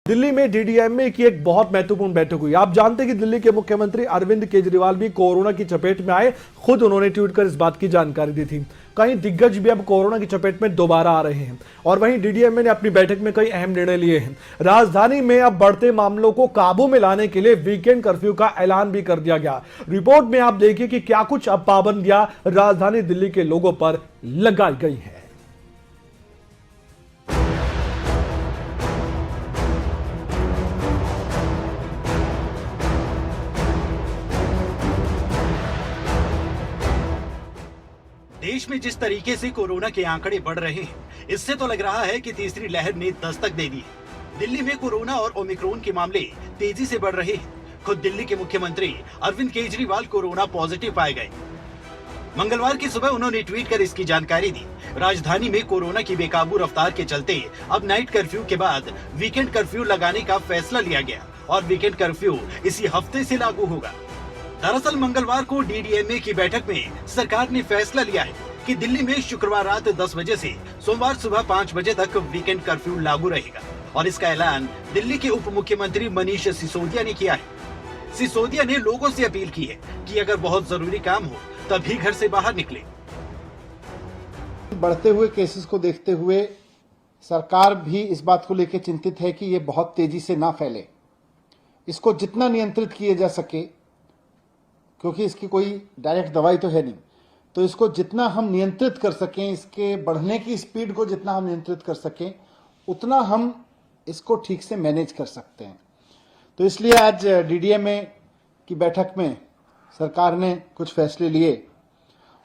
दिल्ली में डीडीएमए की एक बहुत महत्वपूर्ण बैठक हुई। आप जानते हैं कि दिल्ली के मुख्यमंत्री अरविंद केजरीवाल भी कोरोना की चपेट में आए। खुद उन्होंने ट्वीट कर इस बात की जानकारी दी थी। कई दिग्गज भी अब कोरोना की चपेट में दोबारा आ रहे हैं और वहीं डीडीएमए ने अपनी बैठक में कई अहम निर्णय लिए हैं। राजधानी में अब बढ़ते मामलों को काबू में लाने के लिए वीकेंड कर्फ्यू का ऐलान भी कर दिया गया। रिपोर्ट में आप देखिए कि क्या कुछ अब पाबंदियां राजधानी दिल्ली के लोगों पर लगाई गई हैं। देश में जिस तरीके से कोरोना के आंकड़े बढ़ रहे हैं, इससे तो लग रहा है कि तीसरी लहर ने दस्तक दे दी है। दिल्ली में कोरोना और ओमिक्रॉन के मामले तेजी से बढ़ रहे हैं। खुद दिल्ली के मुख्यमंत्री अरविंद केजरीवाल कोरोना पॉजिटिव पाए गए। मंगलवार की सुबह उन्होंने ट्वीट कर इसकी जानकारी दी। राजधानी में कोरोना की बेकाबू रफ्तार के चलते अब नाइट कर्फ्यू के बाद वीकेंड कर्फ्यू लगाने का फैसला लिया गया और वीकेंड कर्फ्यू इसी हफ्ते से लागू होगा। दरअसल मंगलवार को डीडीएमए की बैठक में सरकार ने फैसला लिया है कि दिल्ली में शुक्रवार रात 10 बजे से सोमवार सुबह 5 बजे तक वीकेंड कर्फ्यू लागू रहेगा और इसका ऐलान दिल्ली के उप मुख्यमंत्री मनीष सिसोदिया ने किया है। सिसोदिया ने लोगों से अपील की है कि अगर बहुत जरूरी काम हो तभी घर से बाहर निकले। बढ़ते हुए केसेस को देखते हुए सरकार भी इस बात को लेकर चिंतित है कि ये बहुत तेजी से ना फैले। इसको जितना नियंत्रित किया जा सके, क्योंकि इसकी कोई डायरेक्ट दवाई तो है नहीं, तो इसको जितना हम नियंत्रित कर सकें, इसके बढ़ने की स्पीड को जितना हम नियंत्रित कर सकें, उतना हम इसको ठीक से मैनेज कर सकते हैं। तो इसलिए आज डीडीएमए की बैठक में सरकार ने कुछ फैसले लिए।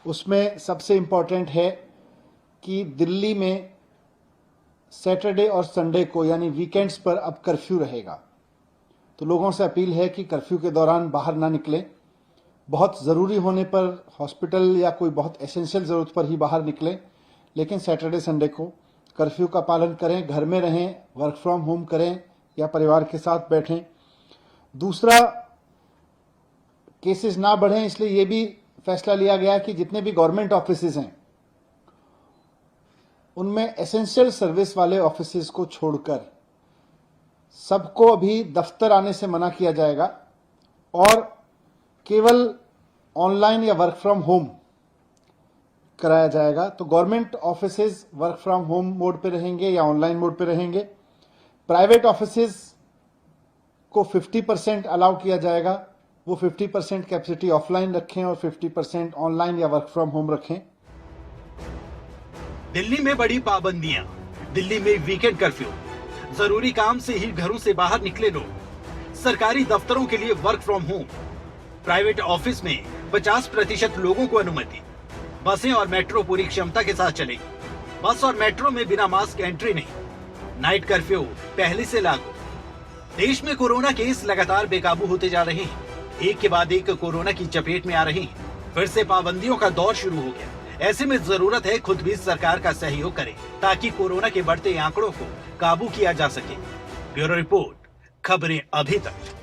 उसमें सबसे इम्पोर्टेंट है कि दिल्ली में सैटरडे और संडे को यानी वीकेंड्स पर अब कर्फ्यू रहेगा। तो लोगों से अपील है कि कर्फ्यू के दौरान बाहर ना निकलें। बहुत ज़रूरी होने पर हॉस्पिटल या कोई बहुत एसेंशियल ज़रूरत पर ही बाहर निकलें, लेकिन सैटरडे संडे को कर्फ्यू का पालन करें, घर में रहें, वर्क फ्रॉम होम करें या परिवार के साथ बैठें। दूसरा, केसेस ना बढ़ें, इसलिए ये भी फैसला लिया गया कि जितने भी गवर्नमेंट ऑफिसेज हैं उनमें एसेंशियल सर्विस वाले ऑफिसेज को छोड़कर सबको अभी दफ्तर आने से मना किया जाएगा और केवल ऑनलाइन या वर्क फ्रॉम होम कराया जाएगा। तो government offices work from home mode पे रहेंगे या ऑनलाइन मोड पे रहेंगे। प्राइवेट ऑफिसेज को 50% अलाउ किया जाएगा। वो 50% कैपेसिटी ऑफलाइन रखें और 50% ऑनलाइन या वर्क फ्रॉम होम रखें। दिल्ली में बड़ी पाबंदियां, दिल्ली में वीकेंड कर्फ्यू, जरूरी काम से ही घरों से बाहर निकले लोग, सरकारी दफ्तरों के लिए work from home, private office में 50% लोगों को अनुमति, बसें और मेट्रो पूरी क्षमता के साथ चलेगी। बस और मेट्रो में बिना मास्क एंट्री नहीं। नाइट कर्फ्यू पहले से लागू। देश में कोरोना केस लगातार बेकाबू होते जा रहे हैं। एक के बाद एक कोरोना की चपेट में आ रहे हैं। फिर से पाबंदियों का दौर शुरू हो गया। ऐसे में जरूरत है खुद भी सरकार का सहयोग करे ताकि कोरोना के बढ़ते आंकड़ों को काबू किया जा सके। ब्यूरो रिपोर्ट, खबरें अभी तक।